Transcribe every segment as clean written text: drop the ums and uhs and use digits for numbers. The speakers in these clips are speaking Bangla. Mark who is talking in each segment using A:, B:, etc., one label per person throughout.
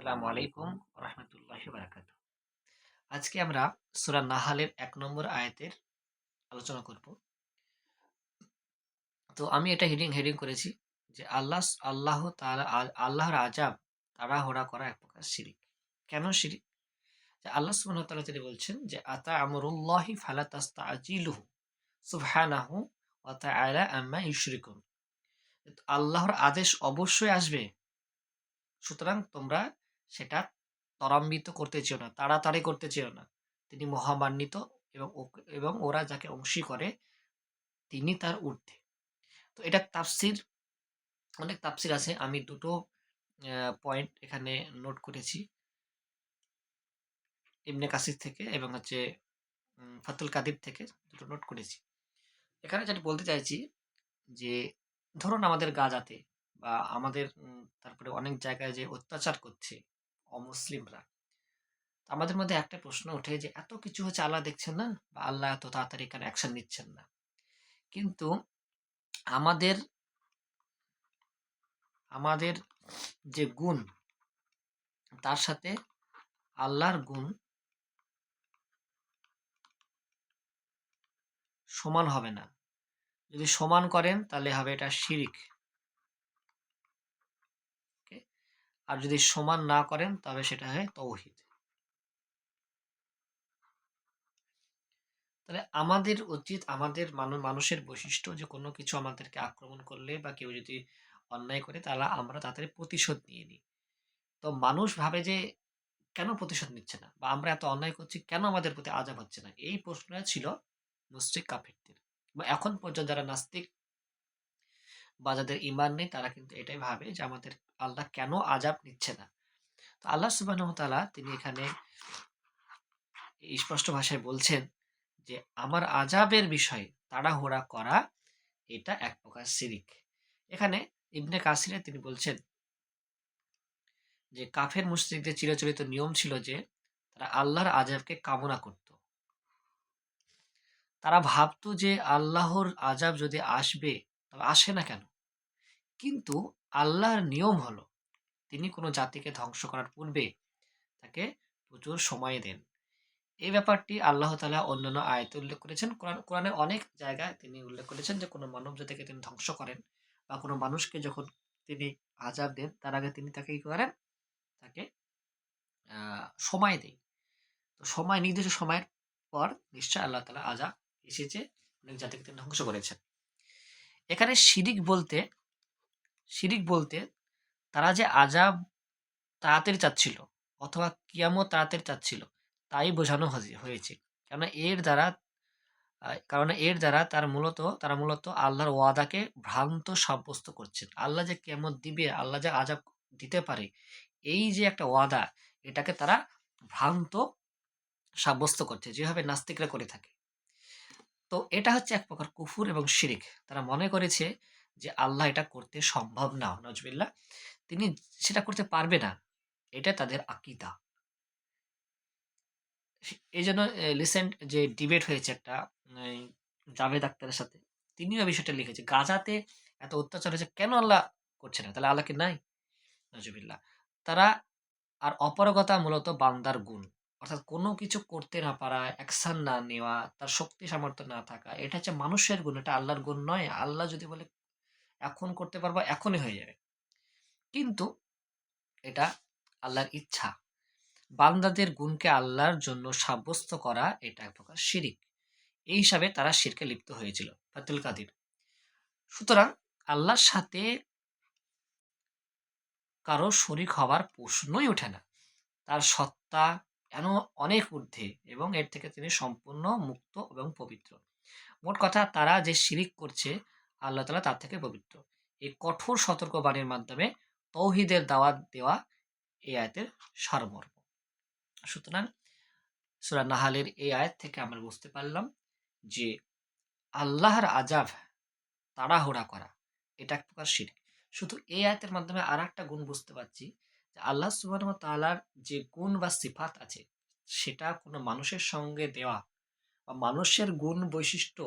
A: আসসালামু আলাইকুম রহমতুল্লাহি বারাকাতু। আজকে আমরা সূরা নাহালের ১ নম্বর আয়াতের আলোচনা করব। তো আমি এটা হেডিং করেছি যে আল্লাহ তাআলা আল্লাহর আযাব তাড়াহুড়া করা এক প্রকার শিরক। কেন শিরক? যে আল্লাহ সুবহানাহু ওয়া তাআলা তিনি বলছেন যে আতা আমরুল্লাহি ফালা তাস্তাজিলুহু সুবহানাহু ওয়া তাআলা আম্মা ইউশরিকুন। আল্লাহর আদেশ অবশ্যই আসবে। সুতরাং তোমরা সেটা ত্বরান্বিত করতে চেও না, তাড়াতাড়ি করতে চেও না। তিনি মহামান্বিত এবং ওরা যাকে অংশী করে তিনি তার ঊর্ধ্বে। তো এটার তাফসীর অনেক তাফসীর আছে। আমি ২ টো পয়েন্ট এখানে নোট করেছি ইবনে কাসির থেকে এবং হচ্ছে ফাতুল কাদির থেকে ২ টো নোট করেছি। এখানে যেটা বলতে চাইছি যে ধরুন আমাদের গাজাতে বা আমাদের তারপরে অনেক জায়গায় যে অত্যাচার করছে অমুসলিমরা। আমাদের মধ্যে একটা প্রশ্ন ওঠে যে এত কিছু হচ্ছে আল্লাহ দেখছেন না? বা আল্লাহ এত তাড়াতাড়ি কেন অ্যাকশন নিচ্ছেন না? কিন্তু আমাদের আমাদের যে গুণ তার সাথে আল্লাহর গুণ সমান হবে না। যদি সমান করেন তাহলে হবে এটা শিরিক। ওকে? আর যদি সমান না করেন তবে সেটা হয় তৌহিদ। তাহলে আমাদের উচিত আমাদের মানুষের বৈশিষ্ট্য যে কোনো কিছু আমাদেরকে আক্রমণ করলে বা কেউ যদি অন্যায় করে তাহলে আমরা তাড়াতাড়ি প্রতিশোধ নিয়ে নিই। তো মানুষ ভাবে যে কেন প্রতিশোধ নিচ্ছে না? বা আমরা এত অন্যায় করছি কেন আমাদের প্রতি আযাব হচ্ছে না? এই প্রশ্নটা ছিল মুশরিক কাফিরদের। বা এখন পর্যন্ত যারা নাস্তিক বা যাদের ঈমান নেই তারা কিন্তু এটাই ভাবে যে আমাদের আল্লাহ কেন আযাব নিচ্ছে না? তো আল্লাহ সুবহানাহু ওয়া তাআলা তিনি এখানে স্পষ্ট ভাষায় বলছেন যে আমার আযাবের বিষয়ে তাড়াহুড়া করা এটা এক প্রকার শিরিক। এখানে ইবনে কাসিরে তিনি বলছেন যে কাফের মুশরিকদের চিরাচরিত নিয়ম ছিল যে তারা আল্লাহর আযাবকে কামনা করত। তারা ভাবত যে আল্লাহর আযাব যদি আসবে তবে আসে না কেন? কিন্তু আল্লাহর নিয়ম হলো তিনি কোনো জাতিকে ধ্বংস করার পূর্বে তাকে প্রচুর সময় দেন। এই ব্যাপারটি আল্লাহ তাআলা অন্যান্য আয়াতে উল্লেখ করেছেন। কোরআনের অনেক জায়গায় তিনি উল্লেখ করেছেন যে কোনো মানব জাতিকে তিনি ধ্বংস করেন বা কোনো মানুষকে যখন তিনি আযাব দেন তার আগে তিনি তাকে কি করেন? তাকে আ সময় দেন। তো নির্দিষ্ট সময়ের পর নিশ্চয়ই আল্লাহ তাআলা আযাব এসেছে, অনেক জাতিকে তিনি ধ্বংস করেছেন। এখানে শিরিক বলতে তারা যে আযাব তাড়াতাড়ি চাচ্ছিল অথবা কিয়ামত তাড়াতাড়ি চাচ্ছিল তাই বোঝানো হয়েছে। কারণ এর দ্বারা তারা মূলত আল্লাহর ওয়াদাকে ভ্রান্ত সাব্যস্ত করছেন। আল্লাহ যে কিয়ামত দিবে, আল্লাহ যে আযাব দিতে পারে, এই যে একটা ওয়াদা এটাকে তারা ভ্রান্ত সাব্যস্ত করছে যেভাবে নাস্তিকরা করে থাকে। তো এটা হচ্ছে এক প্রকার কুফর এবং শিরিক। তারা মনে করেছে যে আল্লাহ এটা করতে সম্ভব না, নাউজুবিল্লাহ। তিনি সেটা করতে পারবে না। এটা তাদের আকীদা। এইজন্য রিসেন্ট যে ডিবেট হয়েছে একটা এই জাভেদ আখতারের সাথে, তিনিও বিষয়টা লিখেছে। গাজাতে এত অত্যাচার হয়েছে কেন আল্লাহ করছে না? তাহলে আল্লাহ কি নাই? নাউজুবিল্লাহ। তারা আর অপারগতা মূলত বান্দার গুণ। অর্থাৎ কোনো কিছু করতে না পারা, অ্যাকশন না নেওয়া, তার শক্তি সামর্থ্য না থাকা, এটা হচ্ছে মানুষের গুণ, এটা আল্লাহর গুণ নয়। আল্লাহ যদি বলে এখন করতে পারবা, এখনই হয়ে যাবে। কিন্তু এটা আল্লাহর ইচ্ছা। বান্দাদের গুণকে আল্লাহর জন্য সাব্যস্ত করা এটা এক প্রকার শিরিক। এই হিসাবে তারা শিরকে লিপ্ত হয়েছিল। ফাতুল কাদির। সুতরাং আল্লাহর সাথে কারো শরিক হওয়ার প্রশ্নই ওঠে না। তার সত্তা যেন অনেক ঊর্ধ্বে এবং এর থেকে তিনি সম্পূর্ণ মুক্ত এবং পবিত্র। মোট কথা তারা যে শিরিক করছে আল্লাহ তাআলা তার থেকে পবিত্র। এই কঠোর সতর্কবাণীর মাধ্যমে তৌহিদের দাওয়াত দেওয়া এই আয়াতের সারমর্ম। সুতরাং সূরা নাহালের এই আয়াত থেকে আমরা বুঝতে পারলাম যে আল্লাহর আযাব তাড়াহুড়া করা এটা এক প্রকার শিরক। শুধু এই আয়াতের মাধ্যমে আরেকটা গুণ বুঝতে পারছি যে আল্লাহ সুবহানাহু ওয়া তাআলার যে গুণ বা সিফাত আছে সেটা কোনো মানুষের সঙ্গে দেওয়া বা মানুষের গুণ বৈশিষ্ট্য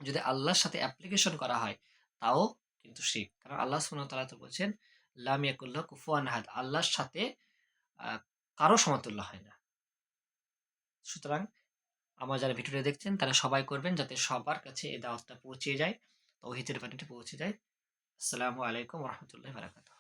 A: যদি আল্লাহর সাথে অ্যাপ্লিকেশন করা হয় তাও কিন্তু শিরক। কারণ আল্লাহ সুবহানাহু ওয়া তাআলা তো বলছেন লাম ইয়াকুল লাহু কুফুয়ান আহাদ। আল্লাহর সাথে কারো সমতুল্য হয় না। সুতরাং আমার যারা ভিডিওটা দেখছেন তারা সবাই করবেন যাতে সবার কাছে এই দাওয়াতটা পৌঁছে যায়, তৌহিদের বাণীটা পৌঁছে যায়। আসসালামু আলাইকুম ওয়া রাহমাতুল্লাহি ওয়া বারাকাতুহু।